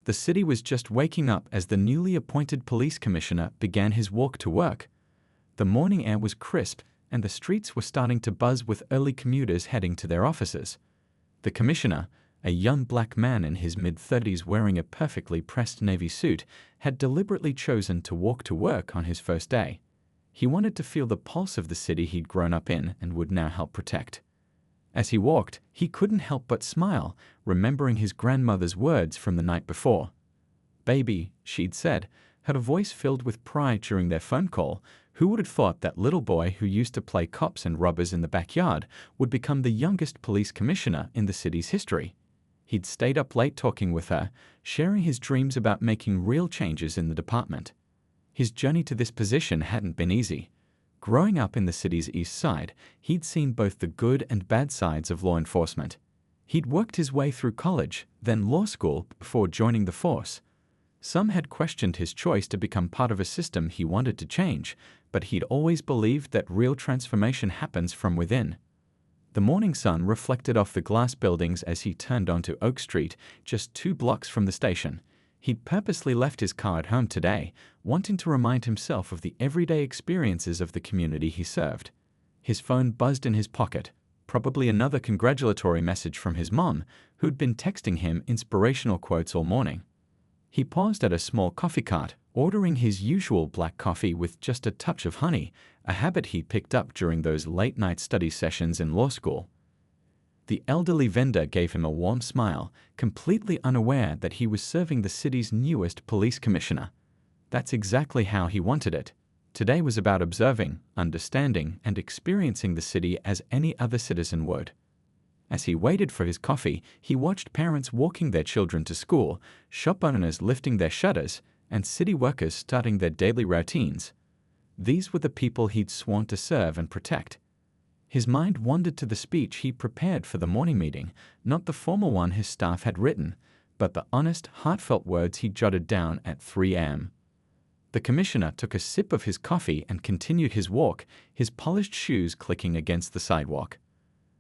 The city was just waking up as the newly appointed police commissioner began his walk to work. The morning air was crisp, and the streets were starting to buzz with early commuters heading to their offices. The commissioner, a young black man in his mid-30s wearing a perfectly pressed navy suit, had deliberately chosen to walk to work on his first day. He wanted to feel the pulse of the city he'd grown up in and would now help protect. As he walked, he couldn't help but smile, remembering his grandmother's words from the night before. "Baby," she'd said, her voice filled with pride during their phone call. Who would have thought that little boy who used to play cops and robbers in the backyard would become the youngest police commissioner in the city's history? He'd stayed up late talking with her, sharing his dreams about making real changes in the department. His journey to this position hadn't been easy. Growing up in the city's east side, he'd seen both the good and bad sides of law enforcement. He'd worked his way through college, then law school, before joining the force. Some had questioned his choice to become part of a system he wanted to change, but he'd always believed that real transformation happens from within. The morning sun reflected off the glass buildings as he turned onto Oak Street, just 2 blocks from the station. He'd purposely left his car at home today, wanting to remind himself of the everyday experiences of the community he served. His phone buzzed in his pocket, probably another congratulatory message from his mom, who'd been texting him inspirational quotes all morning. He paused at a small coffee cart, ordering his usual black coffee with just a touch of honey, a habit he'd picked up during those late-night study sessions in law school. The elderly vendor gave him a warm smile, completely unaware that he was serving the city's newest police commissioner. That's exactly how he wanted it. Today was about observing, understanding, and experiencing the city as any other citizen would. As he waited for his coffee, he watched parents walking their children to school, shop owners lifting their shutters, and city workers starting their daily routines. These were the people he'd sworn to serve and protect. His mind wandered to the speech he prepared for the morning meeting, not the formal one his staff had written, but the honest, heartfelt words he jotted down at 3 a.m. The commissioner took a sip of his coffee and continued his walk, his polished shoes clicking against the sidewalk.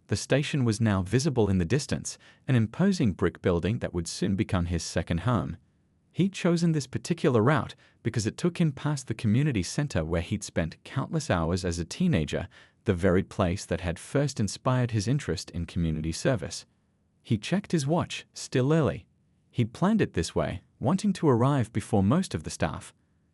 The station was now visible in the distance, an imposing brick building that would soon become his second home. He'd chosen this particular route because it took him past the community center where he'd spent countless hours as a teenager, the very place that had first inspired his interest in community service. He checked his watch, still early. He'd planned it this way, wanting to arrive before most of the staff.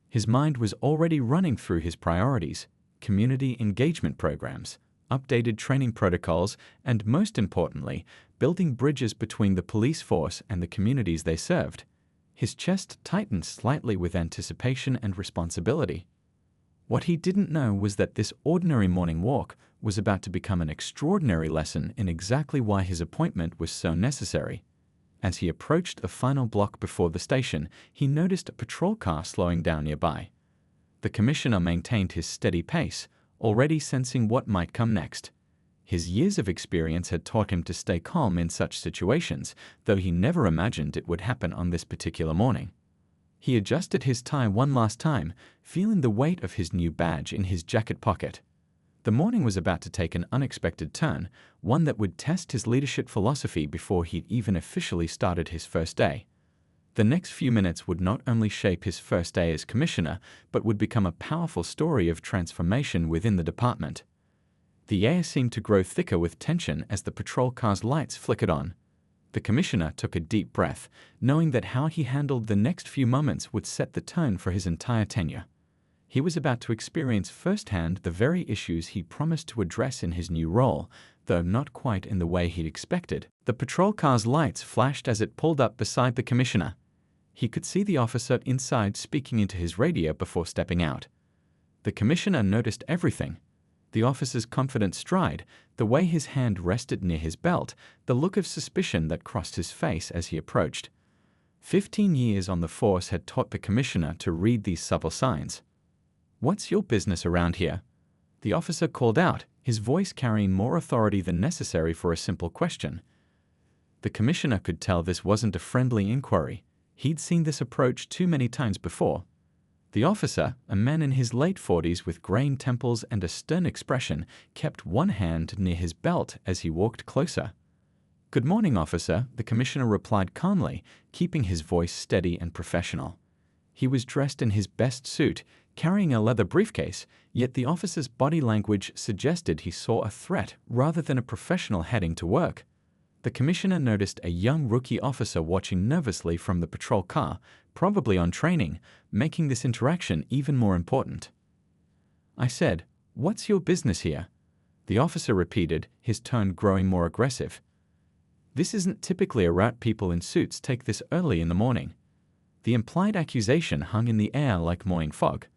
His mind was already running through his priorities, community engagement programs, updated training protocols, and most importantly, building bridges between the police force and the communities they served. His chest tightened slightly with anticipation and responsibility. What he didn't know was that this ordinary morning walk was about to become an extraordinary lesson in exactly why his appointment was so necessary. As he approached the final block before the station, he noticed a patrol car slowing down nearby. The commissioner maintained his steady pace, already sensing what might come next. His years of experience had taught him to stay calm in such situations, though he never imagined it would happen on this particular morning. He adjusted his tie one last time, feeling the weight of his new badge in his jacket pocket. The morning was about to take an unexpected turn, one that would test his leadership philosophy before he'd even officially started his first day. The next few minutes would not only shape his first day as commissioner, but would become a powerful story of transformation within the department. The air seemed to grow thicker with tension as the patrol car's lights flickered on. The commissioner took a deep breath, knowing that how he handled the next few moments would set the tone for his entire tenure. He was about to experience firsthand the very issues he promised to address in his new role, though not quite in the way he'd expected. The patrol car's lights flashed as it pulled up beside the commissioner. He could see the officer inside speaking into his radio before stepping out. The commissioner noticed everything. The officer's confident stride, the way his hand rested near his belt, the look of suspicion that crossed his face as he approached. 15 years on the force had taught the commissioner to read these subtle signs. "What's your business around here?" The officer called out, his voice carrying more authority than necessary for a simple question. The commissioner could tell this wasn't a friendly inquiry. He'd seen this approach too many times before. The officer, a man in his late 40s with graying temples and a stern expression, kept one hand near his belt as he walked closer. "Good morning, officer," the commissioner replied calmly, keeping his voice steady and professional. He was dressed in his best suit, carrying a leather briefcase, yet the officer's body language suggested he saw a threat rather than a professional heading to work. The commissioner noticed a young rookie officer watching nervously from the patrol car, probably on training, making this interaction even more important. "I said, 'What's your business here?'" The officer repeated, his tone growing more aggressive. This isn't typically a route people in suits take this early in the morning. The implied accusation hung in the air like morning fog.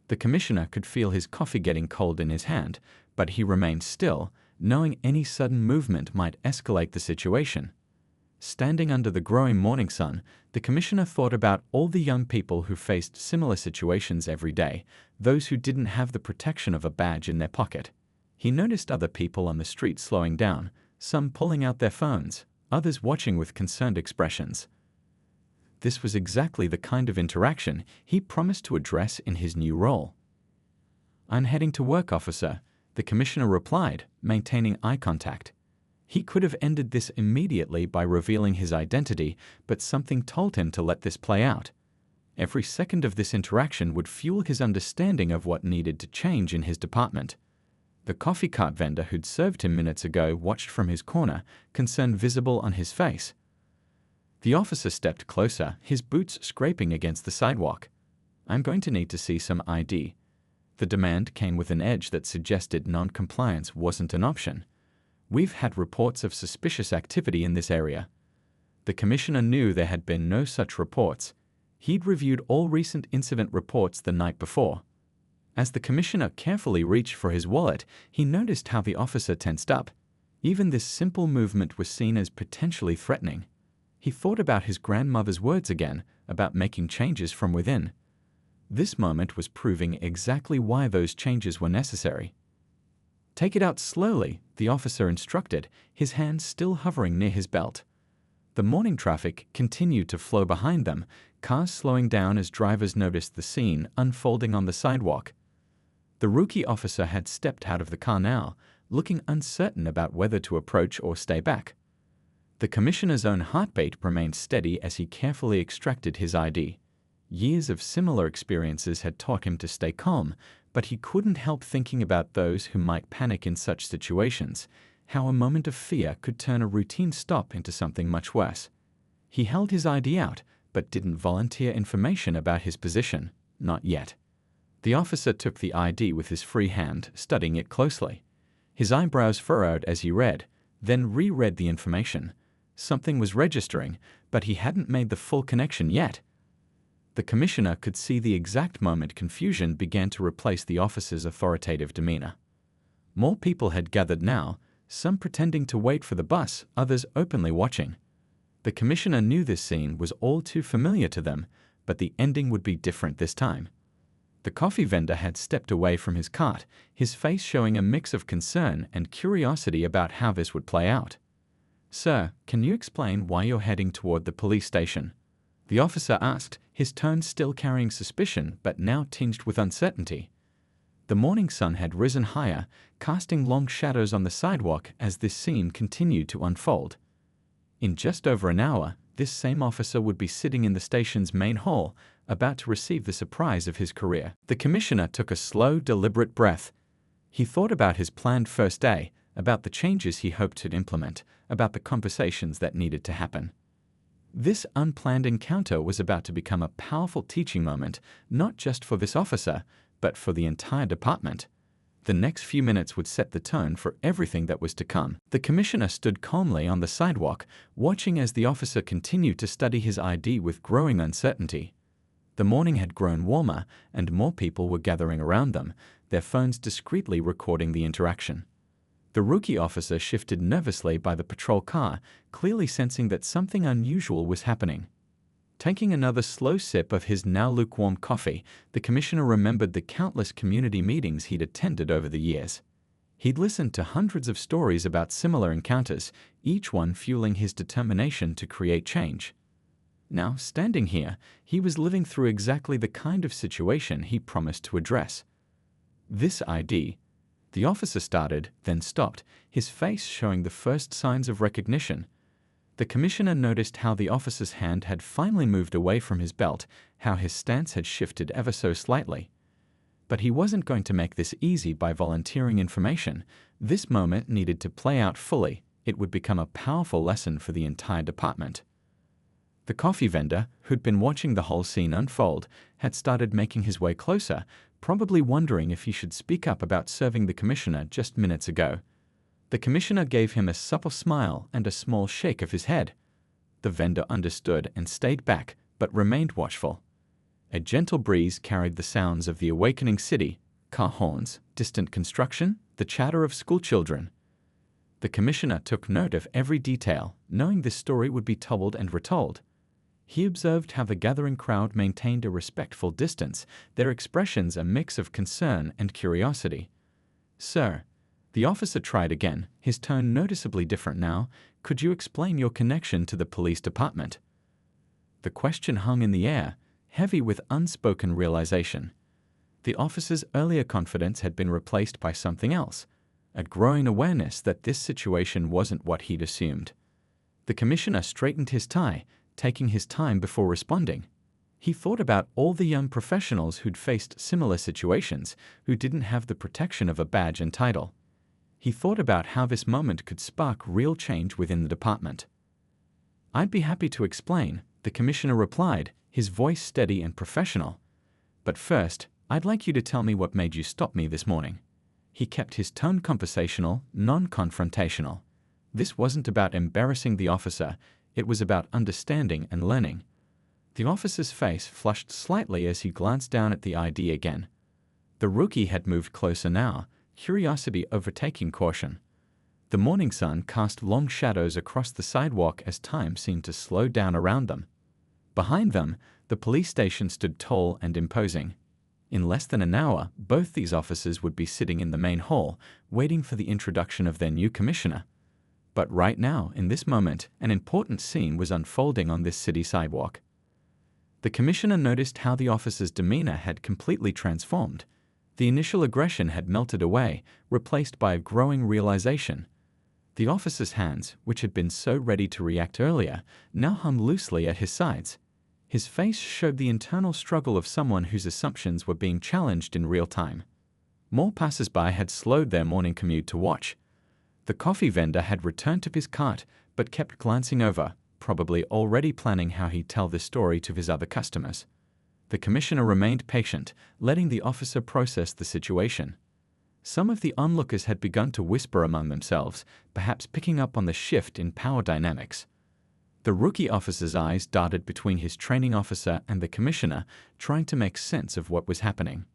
The commissioner could feel his coffee getting cold in his hand, but he remained still, knowing any sudden movement might escalate the situation. Standing under the growing morning sun, the commissioner thought about all the young people who faced similar situations every day, those who didn't have the protection of a badge in their pocket. He noticed other people on the street slowing down, some pulling out their phones, others watching with concerned expressions. This was exactly the kind of interaction he promised to address in his new role. "I'm heading to work, officer," the commissioner replied, maintaining eye contact. He could have ended this immediately by revealing his identity, but something told him to let this play out. Every second of this interaction would fuel his understanding of what needed to change in his department. The coffee cart vendor who'd served him minutes ago watched from his corner, concern visible on his face. The officer stepped closer, his boots scraping against the sidewalk. "I'm going to need to see some ID." The demand came with an edge that suggested non-compliance wasn't an option. "We've had reports of suspicious activity in this area." The commissioner knew there had been no such reports. He'd reviewed all recent incident reports the night before. As the commissioner carefully reached for his wallet, he noticed how the officer tensed up. Even this simple movement was seen as potentially threatening. He thought about his grandmother's words again, about making changes from within. This moment was proving exactly why those changes were necessary. "Take it out slowly," the officer instructed, his hands still hovering near his belt. The morning traffic continued to flow behind them, cars slowing down as drivers noticed the scene unfolding on the sidewalk. The rookie officer had stepped out of the car now, looking uncertain about whether to approach or stay back. The commissioner's own heartbeat remained steady as he carefully extracted his ID. Years of similar experiences had taught him to stay calm, but he couldn't help thinking about those who might panic in such situations, how a moment of fear could turn a routine stop into something much worse. He held his ID out, but didn't volunteer information about his position, not yet. The officer took the ID with his free hand, studying it closely. His eyebrows furrowed as he read, then reread the information. Something was registering, but he hadn't made the full connection yet. The commissioner could see the exact moment confusion began to replace the officer's authoritative demeanor. More people had gathered now, some pretending to wait for the bus, others openly watching. The commissioner knew this scene was all too familiar to them, but the ending would be different this time. The coffee vendor had stepped away from his cart, his face showing a mix of concern and curiosity about how this would play out. "Sir, can you explain why you're heading toward the police station?" the officer asked, his tone still carrying suspicion but now tinged with uncertainty. The morning sun had risen higher, casting long shadows on the sidewalk as this scene continued to unfold. In just over an hour, this same officer would be sitting in the station's main hall, about to receive the surprise of his career. The commissioner took a slow, deliberate breath. He thought about his planned first day, about the changes he hoped to implement, about the conversations that needed to happen. This unplanned encounter was about to become a powerful teaching moment, not just for this officer, but for the entire department. The next few minutes would set the tone for everything that was to come. The commissioner stood calmly on the sidewalk, watching as the officer continued to study his ID with growing uncertainty. The morning had grown warmer, and more people were gathering around them, their phones discreetly recording the interaction. The rookie officer shifted nervously by the patrol car, clearly sensing that something unusual was happening. Taking another slow sip of his now lukewarm coffee, the commissioner remembered the countless community meetings he'd attended over the years. He'd listened to hundreds of stories about similar encounters, each one fueling his determination to create change. Now, standing here, he was living through exactly the kind of situation he promised to address. "This ID," the officer started, then stopped, his face showing the first signs of recognition. The commissioner noticed how the officer's hand had finally moved away from his belt, how his stance had shifted ever so slightly. But he wasn't going to make this easy by volunteering information. This moment needed to play out fully. It would become a powerful lesson for the entire department. The coffee vendor, who'd been watching the whole scene unfold, had started making his way closer, probably wondering if he should speak up about serving the commissioner just minutes ago. The commissioner gave him a supple smile and a small shake of his head. The vendor understood and stayed back, but remained watchful. A gentle breeze carried the sounds of the awakening city, car horns, distant construction, the chatter of schoolchildren. The commissioner took note of every detail, knowing this story would be told and retold. He observed how the gathering crowd maintained a respectful distance, their expressions a mix of concern and curiosity. "Sir," the officer tried again, his tone noticeably different now, "could you explain your connection to the police department?" The question hung in the air, heavy with unspoken realization. The officer's earlier confidence had been replaced by something else, a growing awareness that this situation wasn't what he'd assumed. The commissioner straightened his tie, taking his time before responding. He thought about all the young professionals who'd faced similar situations, who didn't have the protection of a badge and title. He thought about how this moment could spark real change within the department. "I'd be happy to explain," the commissioner replied, his voice steady and professional. "But first, I'd like you to tell me what made you stop me this morning." He kept his tone conversational, non-confrontational. This wasn't about embarrassing the officer, it was about understanding and learning. The officer's face flushed slightly as he glanced down at the ID again. The rookie had moved closer now, curiosity overtaking caution. The morning sun cast long shadows across the sidewalk as time seemed to slow down around them. Behind them, the police station stood tall and imposing. In less than an hour, both these officers would be sitting in the main hall, waiting for the introduction of their new commissioner. But right now, in this moment, an important scene was unfolding on this city sidewalk. The commissioner noticed how the officer's demeanor had completely transformed. The initial aggression had melted away, replaced by a growing realization. The officer's hands, which had been so ready to react earlier, now hung loosely at his sides. His face showed the internal struggle of someone whose assumptions were being challenged in real time. More passers-by had slowed their morning commute to watch. The coffee vendor had returned to his cart, but kept glancing over, probably already planning how he'd tell this story to his other customers. The commissioner remained patient, letting the officer process the situation. Some of the onlookers had begun to whisper among themselves, perhaps picking up on the shift in power dynamics. The rookie officer's eyes darted between his training officer and the commissioner, trying to make sense of what was happening.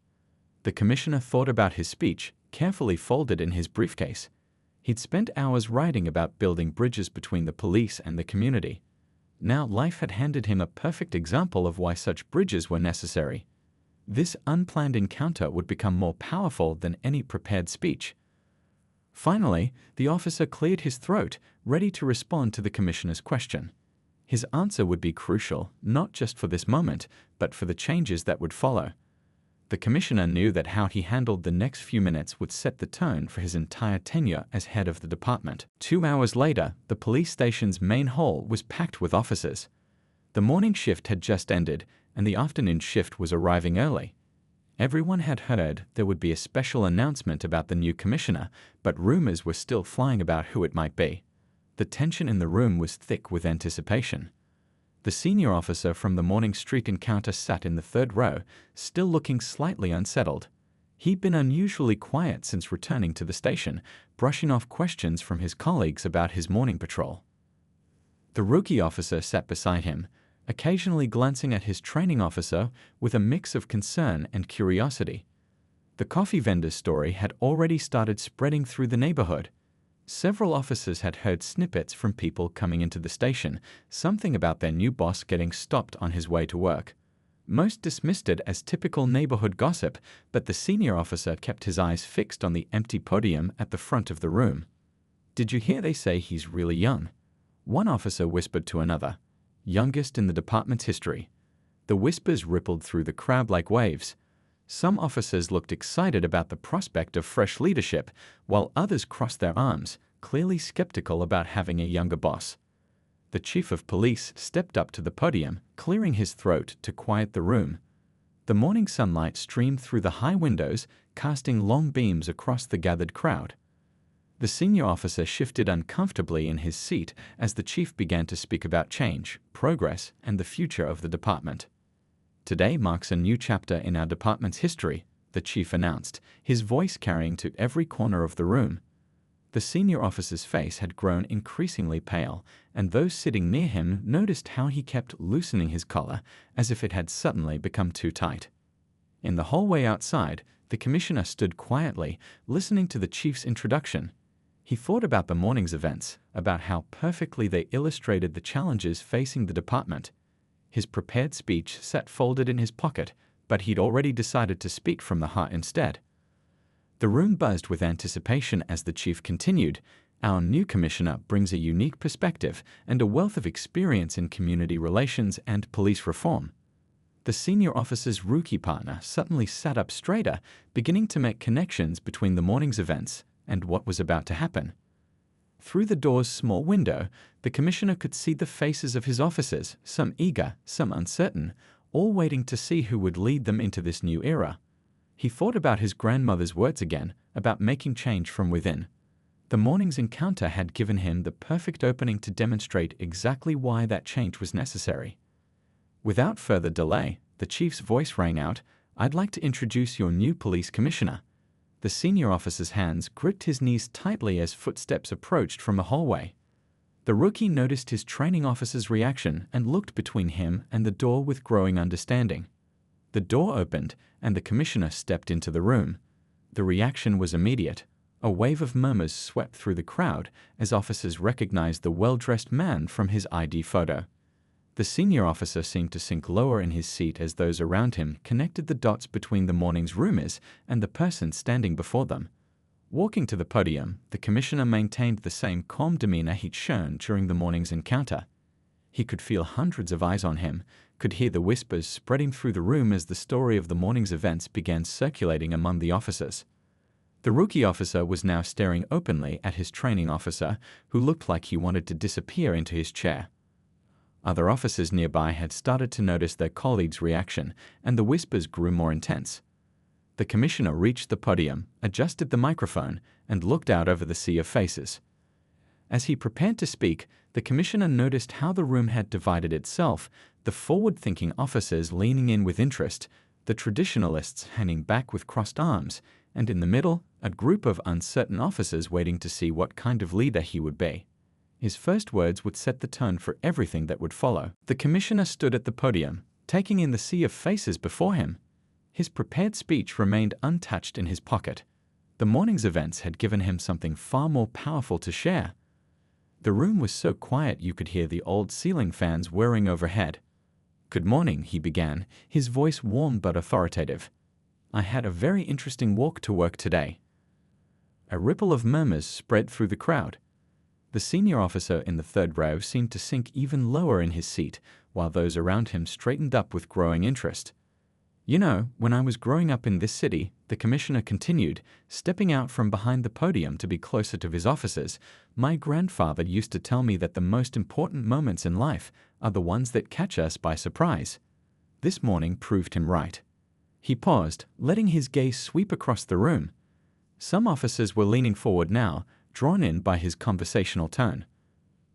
The commissioner thought about his speech, carefully folded in his briefcase. He'd spent hours writing about building bridges between the police and the community. Now life had handed him a perfect example of why such bridges were necessary. This unplanned encounter would become more powerful than any prepared speech. Finally, the officer cleared his throat, ready to respond to the commissioner's question. His answer would be crucial, not just for this moment, but for the changes that would follow. The commissioner knew that how he handled the next few minutes would set the tone for his entire tenure as head of the department. 2 hours later, the police station's main hall was packed with officers. The morning shift had just ended, and the afternoon shift was arriving early. Everyone had heard there would be a special announcement about the new commissioner, but rumors were still flying about who it might be. The tension in the room was thick with anticipation. The senior officer from the morning street encounter sat in the third row, still looking slightly unsettled. He'd been unusually quiet since returning to the station, brushing off questions from his colleagues about his morning patrol. The rookie officer sat beside him, occasionally glancing at his training officer with a mix of concern and curiosity. The coffee vendor's story had already started spreading through the neighborhood. Several officers had heard snippets from people coming into the station, something about their new boss getting stopped on his way to work. Most dismissed it as typical neighborhood gossip, but the senior officer kept his eyes fixed on the empty podium at the front of the room. "Did you hear they say he's really young?" One officer whispered to another. "Youngest in the department's history." The whispers rippled through the crowd like waves. Some officers looked excited about the prospect of fresh leadership, while others crossed their arms, clearly skeptical about having a younger boss. The chief of police stepped up to the podium, clearing his throat to quiet the room. The morning sunlight streamed through the high windows, casting long beams across the gathered crowd. The senior officer shifted uncomfortably in his seat as the chief began to speak about change, progress, and the future of the department. "Today marks a new chapter in our department's history," the chief announced, his voice carrying to every corner of the room. The senior officer's face had grown increasingly pale, and those sitting near him noticed how he kept loosening his collar as if it had suddenly become too tight. In the hallway outside, the commissioner stood quietly, listening to the chief's introduction. He thought about the morning's events, about how perfectly they illustrated the challenges facing the department. His prepared speech sat folded in his pocket, but he'd already decided to speak from the heart instead. The room buzzed with anticipation as the chief continued. "Our new commissioner brings a unique perspective and a wealth of experience in community relations and police reform." The senior officer's rookie partner suddenly sat up straighter, beginning to make connections between the morning's events and what was about to happen. Through the door's small window, the commissioner could see the faces of his officers, some eager, some uncertain, all waiting to see who would lead them into this new era. He thought about his grandmother's words again, about making change from within. The morning's encounter had given him the perfect opening to demonstrate exactly why that change was necessary. Without further delay, the chief's voice rang out, "I'd like to introduce your new police commissioner." The senior officer's hands gripped his knees tightly as footsteps approached from the hallway. The rookie noticed his training officer's reaction and looked between him and the door with growing understanding. The door opened, and the commissioner stepped into the room. The reaction was immediate. A wave of murmurs swept through the crowd as officers recognized the well-dressed man from his ID photo. The senior officer seemed to sink lower in his seat as those around him connected the dots between the morning's rumors and the person standing before them. Walking to the podium, the commissioner maintained the same calm demeanor he'd shown during the morning's encounter. He could feel hundreds of eyes on him, could hear the whispers spreading through the room as the story of the morning's events began circulating among the officers. The rookie officer was now staring openly at his training officer, who looked like he wanted to disappear into his chair. Other officers nearby had started to notice their colleagues' reaction, and the whispers grew more intense. The commissioner reached the podium, adjusted the microphone, and looked out over the sea of faces. As he prepared to speak, the commissioner noticed how the room had divided itself, the forward-thinking officers leaning in with interest, the traditionalists hanging back with crossed arms, and in the middle, a group of uncertain officers waiting to see what kind of leader he would be. His first words would set the tone for everything that would follow. The commissioner stood at the podium, taking in the sea of faces before him. His prepared speech remained untouched in his pocket. The morning's events had given him something far more powerful to share. The room was so quiet you could hear the old ceiling fans whirring overhead. "Good morning," he began, his voice warm but authoritative. "I had a very interesting walk to work today." A ripple of murmurs spread through the crowd. The senior officer in the third row seemed to sink even lower in his seat, while those around him straightened up with growing interest. "You know, when I was growing up in this city," the commissioner continued, stepping out from behind the podium to be closer to his officers, "my grandfather used to tell me that the most important moments in life are the ones that catch us by surprise. This morning proved him right." He paused, letting his gaze sweep across the room. Some officers were leaning forward now, drawn in by his conversational tone.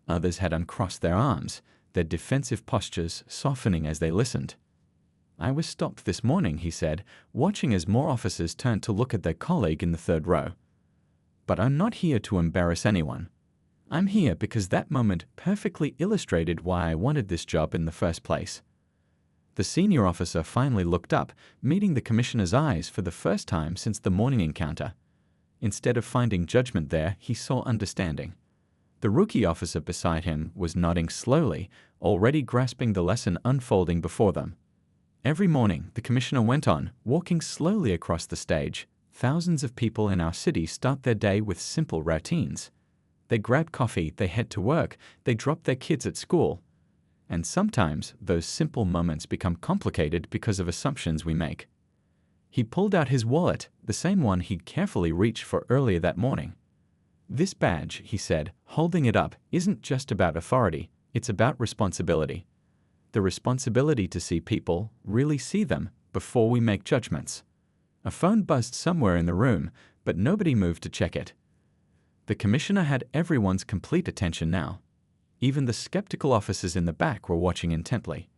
Others had uncrossed their arms, their defensive postures softening as they listened. "I was stopped this morning," he said, watching as more officers turned to look at their colleague in the third row. "But I'm not here to embarrass anyone. I'm here because that moment perfectly illustrated why I wanted this job in the first place." The senior officer finally looked up, meeting the commissioner's eyes for the first time since the morning encounter. Instead of finding judgment there, he saw understanding. The rookie officer beside him was nodding slowly, already grasping the lesson unfolding before them. Every morning, the commissioner went on, walking slowly across the stage. Thousands of people in our city start their day with simple routines. They grab coffee, they head to work, they drop their kids at school. And sometimes, those simple moments become complicated because of assumptions we make. He pulled out his wallet, the same one he'd carefully reached for earlier that morning. "This badge," he said, holding it up, "isn't just about authority. It's about responsibility. The responsibility to see people, really see them, before we make judgments. A phone buzzed somewhere in the room, but nobody moved to check it. The commissioner had everyone's complete attention now. Even the skeptical officers in the back were watching intently.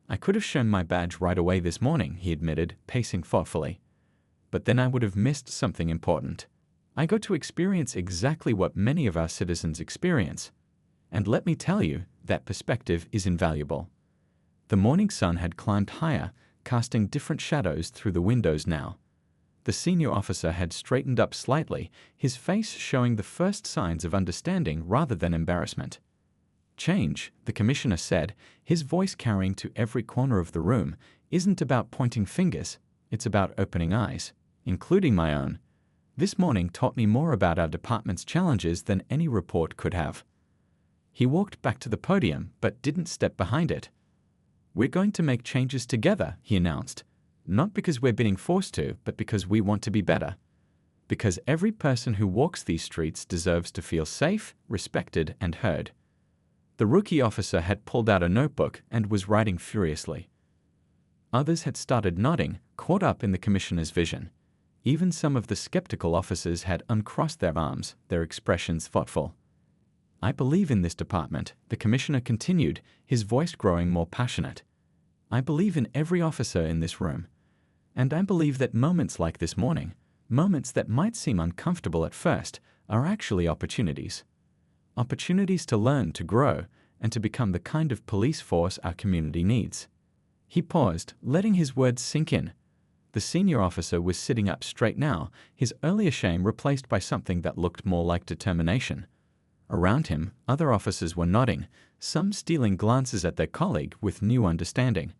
I could have shown my badge right away this morning, he admitted, pacing thoughtfully. But then I would have missed something important. I got to experience exactly what many of our citizens experience. And let me tell you, that perspective is invaluable. The morning sun had climbed higher, casting different shadows through the windows now. The senior officer had straightened up slightly, his face showing the first signs of understanding rather than embarrassment. Change, the commissioner said, his voice carrying to every corner of the room, isn't about pointing fingers, it's about opening eyes, including my own. This morning taught me more about our department's challenges than any report could have. He walked back to the podium, but didn't step behind it. We're going to make changes together, he announced. Not because we're being forced to, but because we want to be better. Because every person who walks these streets deserves to feel safe, respected, and heard. The rookie officer had pulled out a notebook and was writing furiously. Others had started nodding, caught up in the commissioner's vision. Even some of the skeptical officers had uncrossed their arms, their expressions thoughtful. I believe in this department, the commissioner continued, his voice growing more passionate. I believe in every officer in this room. And I believe that moments like this morning, moments that might seem uncomfortable at first, are actually opportunities. Opportunities to learn, to grow, and to become the kind of police force our community needs. He paused, letting his words sink in. The senior officer was sitting up straight now, his earlier shame replaced by something that looked more like determination. Around him, other officers were nodding, some stealing glances at their colleague with new understanding.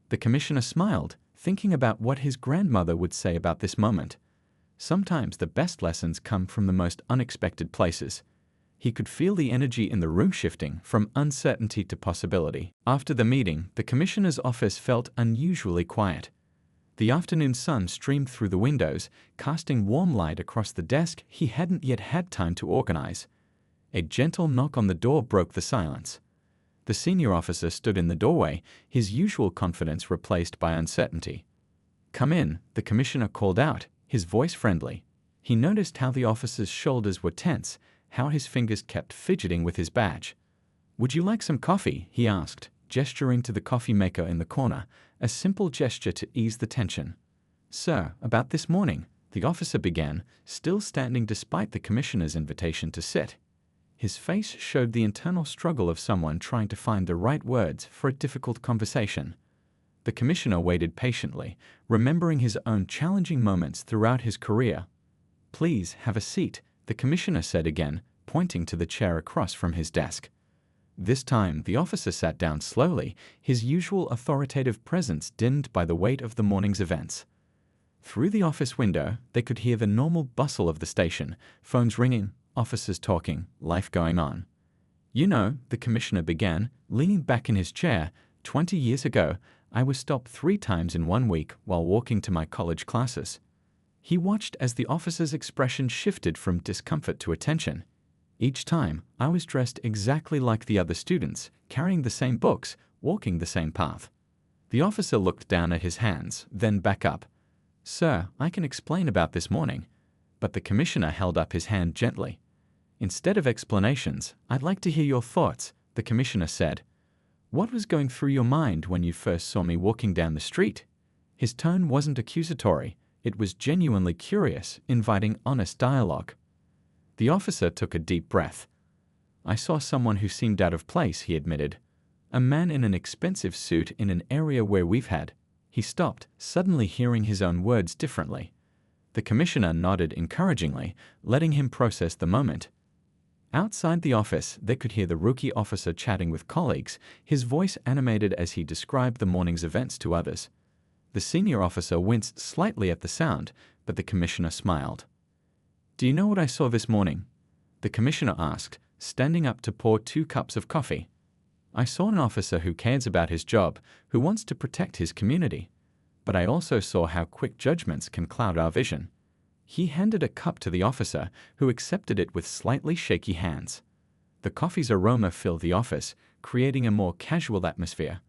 The commissioner smiled, thinking about what his grandmother would say about this moment. Sometimes the best lessons come from the most unexpected places. He could feel the energy in the room shifting from uncertainty to possibility. After the meeting, the commissioner's office felt unusually quiet. The afternoon sun streamed through the windows, casting warm light across the desk he hadn't yet had time to organize. A gentle knock on the door broke the silence. The senior officer stood in the doorway, his usual confidence replaced by uncertainty. "Come in," the commissioner called out, his voice friendly. He noticed how the officer's shoulders were tense, how his fingers kept fidgeting with his badge. "Would you like some coffee?" he asked, gesturing to the coffee maker in the corner, a simple gesture to ease the tension. "Sir, about this morning," the officer began, still standing despite the commissioner's invitation to sit. His face showed the internal struggle of someone trying to find the right words for a difficult conversation. The commissioner waited patiently, remembering his own challenging moments throughout his career. "Please have a seat," the commissioner said again, pointing to the chair across from his desk. This time, the officer sat down slowly, his usual authoritative presence dimmed by the weight of the morning's events. Through the office window, they could hear the normal bustle of the station, phones ringing, officers talking, life going on. "You know," the commissioner began, leaning back in his chair, 20 years ago, I was stopped 3 times in 1 week while walking to my college classes." He watched as the officer's expression shifted from discomfort to attention. "Each time, I was dressed exactly like the other students, carrying the same books, walking the same path." The officer looked down at his hands, then back up. "Sir, I can explain about this morning." But the commissioner held up his hand gently. "Instead of explanations, I'd like to hear your thoughts," the commissioner said. "What was going through your mind when you first saw me walking down the street?" His tone wasn't accusatory, it was genuinely curious, inviting honest dialogue. The officer took a deep breath. "I saw someone who seemed out of place," he admitted. "A man in an expensive suit in an area where we've had." He stopped, suddenly hearing his own words differently. The commissioner nodded encouragingly, letting him process the moment. Outside the office, they could hear the rookie officer chatting with colleagues, his voice animated as he described the morning's events to others. The senior officer winced slightly at the sound, but the commissioner smiled. "Do you know what I saw this morning?" the commissioner asked, standing up to pour 2 cups of coffee. "I saw an officer who cares about his job, who wants to protect his community. But I also saw how quick judgments can cloud our vision." He handed a cup to the officer, who accepted it with slightly shaky hands. The coffee's aroma filled the office, creating a more casual atmosphere.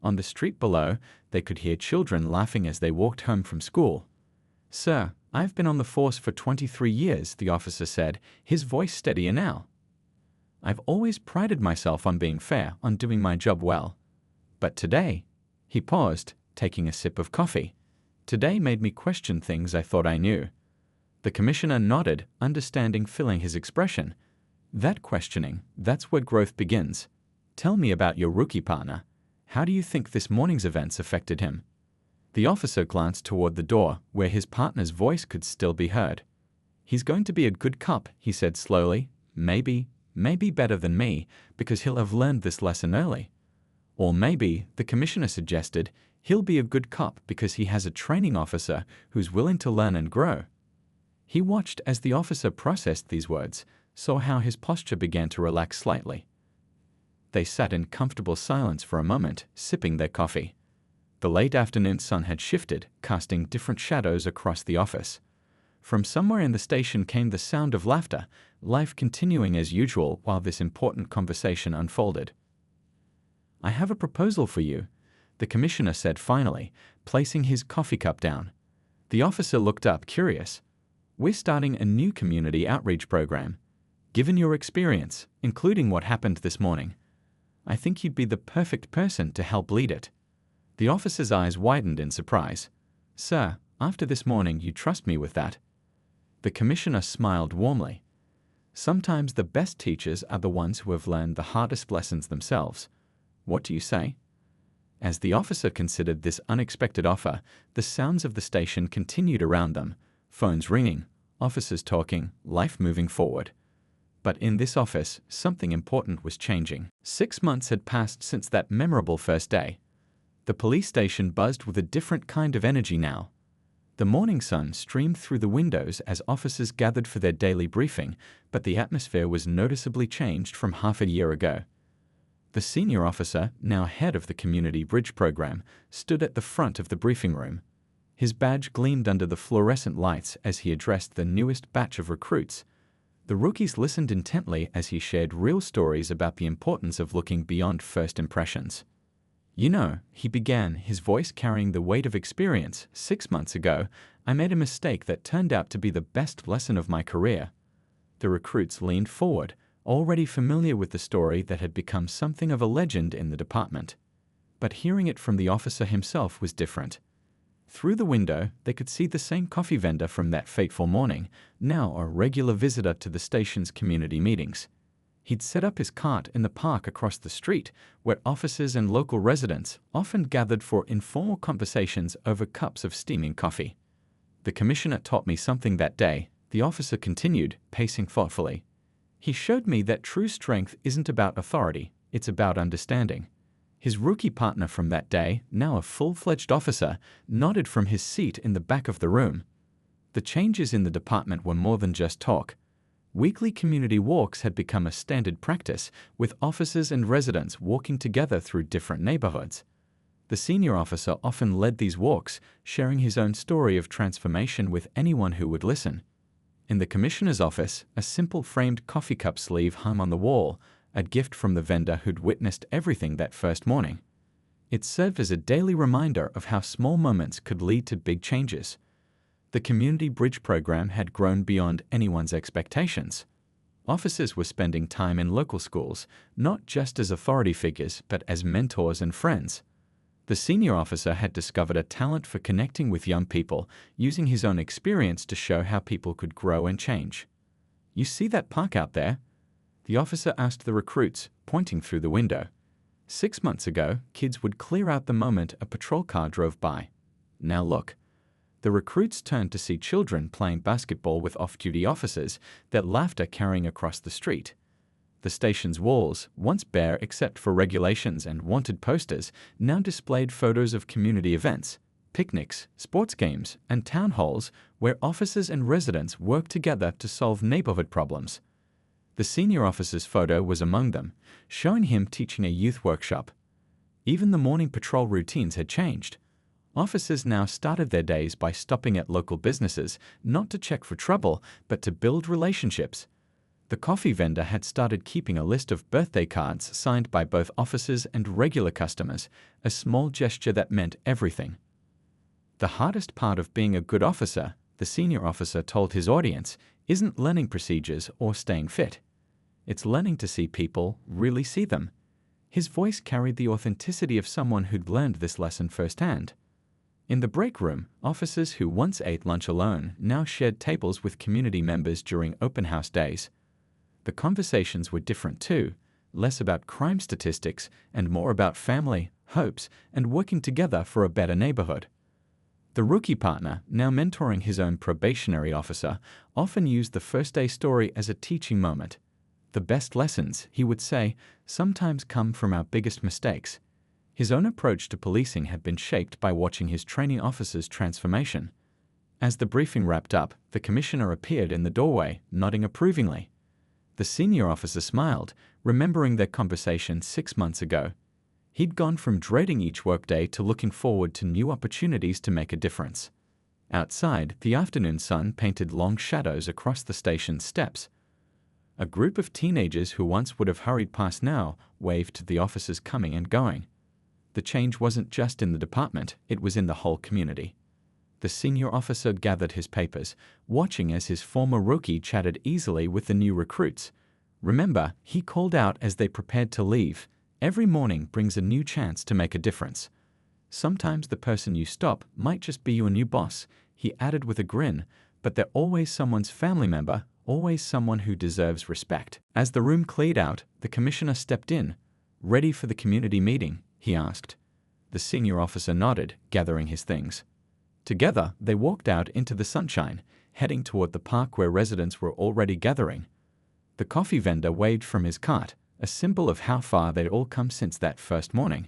On the street below, they could hear children laughing as they walked home from school. "Sir, I've been on the force for 23 years, the officer said, his voice steadier now. "I've always prided myself on being fair, on doing my job well. But today," he paused, taking a sip of coffee, "today made me question things I thought I knew." The commissioner nodded, understanding filling his expression. "That questioning, that's where growth begins. Tell me about your rookie partner. How do you think this morning's events affected him?" The officer glanced toward the door, where his partner's voice could still be heard. "He's going to be a good cop," he said slowly. Maybe better than me, because he'll have learned this lesson early. Or maybe, the commissioner suggested, he'll be a good cop because he has a training officer who's willing to learn and grow. He watched as the officer processed these words, saw how his posture began to relax slightly. They sat in comfortable silence for a moment, sipping their coffee. The late afternoon sun had shifted, casting different shadows across the office. From somewhere in the station came the sound of laughter, life continuing as usual while this important conversation unfolded. "I have a proposal for you," the commissioner said finally, placing his coffee cup down. The officer looked up, curious. "We're starting a new community outreach program. Given your experience, including what happened this morning, I think you'd be the perfect person to help lead it." The officer's eyes widened in surprise. "Sir, after this morning you trust me with that?" The commissioner smiled warmly. "Sometimes the best teachers are the ones who have learned the hardest lessons themselves. What do you say?" As the officer considered this unexpected offer, the sounds of the station continued around them, phones ringing, officers talking, life moving forward. But in this office, something important was changing. 6 months had passed since that memorable first day. The police station buzzed with a different kind of energy now. The morning sun streamed through the windows as officers gathered for their daily briefing, but the atmosphere was noticeably changed from half a year ago. The senior officer, now head of the Community Bridge Program, stood at the front of the briefing room. His badge gleamed under the fluorescent lights as he addressed the newest batch of recruits. The rookies listened intently as he shared real stories about the importance of looking beyond first impressions. "You know," he began, his voice carrying the weight of experience, 6 months ago, "I made a mistake that turned out to be the best lesson of my career." The recruits leaned forward, already familiar with the story that had become something of a legend in the department. But hearing it from the officer himself was different. Through the window, they could see the same coffee vendor from that fateful morning, now a regular visitor to the station's community meetings. He'd set up his cart in the park across the street, where officers and local residents often gathered for informal conversations over cups of steaming coffee. "The commissioner taught me something that day," the officer continued, pacing thoughtfully. "He showed me that true strength isn't about authority, it's about understanding." His rookie partner from that day, now a full-fledged officer, nodded from his seat in the back of the room. The changes in the department were more than just talk. Weekly community walks had become a standard practice, with officers and residents walking together through different neighborhoods. The senior officer often led these walks, sharing his own story of transformation with anyone who would listen. In the commissioner's office, a simple framed coffee cup sleeve hung on the wall, a gift from the vendor who'd witnessed everything that first morning. It served as a daily reminder of how small moments could lead to big changes. The Community Bridge Program had grown beyond anyone's expectations. Officers were spending time in local schools, not just as authority figures, but as mentors and friends. The senior officer had discovered a talent for connecting with young people, using his own experience to show how people could grow and change. "You see that park out there?" the officer asked the recruits, pointing through the window. 6 months ago, kids would clear out the moment a patrol car drove by. Now look. The recruits turned to see children playing basketball with off-duty officers, their laughter carrying across the street. The station's walls, once bare except for regulations and wanted posters, now displayed photos of community events, picnics, sports games, and town halls where officers and residents worked together to solve neighborhood problems. The senior officer's photo was among them, showing him teaching a youth workshop. Even the morning patrol routines had changed. Officers now started their days by stopping at local businesses, not to check for trouble, but to build relationships. The coffee vendor had started keeping a list of birthday cards signed by both officers and regular customers, a small gesture that meant everything. The hardest part of being a good officer, the senior officer told his audience, isn't learning procedures or staying fit. It's learning to see people, really see them. His voice carried the authenticity of someone who'd learned this lesson firsthand. In the break room, officers who once ate lunch alone now shared tables with community members during open house days. The conversations were different too, less about crime statistics and more about family, hopes, and working together for a better neighborhood. The rookie partner, now mentoring his own probationary officer, often used the first day story as a teaching moment. The best lessons, he would say, sometimes come from our biggest mistakes. His own approach to policing had been shaped by watching his training officer's transformation. As the briefing wrapped up, the commissioner appeared in the doorway, nodding approvingly. The senior officer smiled, remembering their conversation 6 months ago. He'd gone from dreading each workday to looking forward to new opportunities to make a difference. Outside, the afternoon sun painted long shadows across the station's steps. A group of teenagers who once would have hurried past now waved to the officers coming and going. The change wasn't just in the department, it was in the whole community. The senior officer gathered his papers, watching as his former rookie chatted easily with the new recruits. Remember, he called out as they prepared to leave, every morning brings a new chance to make a difference. Sometimes the person you stop might just be your new boss, he added with a grin, but they're always someone's family member, always someone who deserves respect. As the room cleared out, the commissioner stepped in. Ready for the community meeting? He asked. The senior officer nodded, gathering his things. Together, they walked out into the sunshine, heading toward the park where residents were already gathering. The coffee vendor waved from his cart, a symbol of how far they'd all come since that first morning.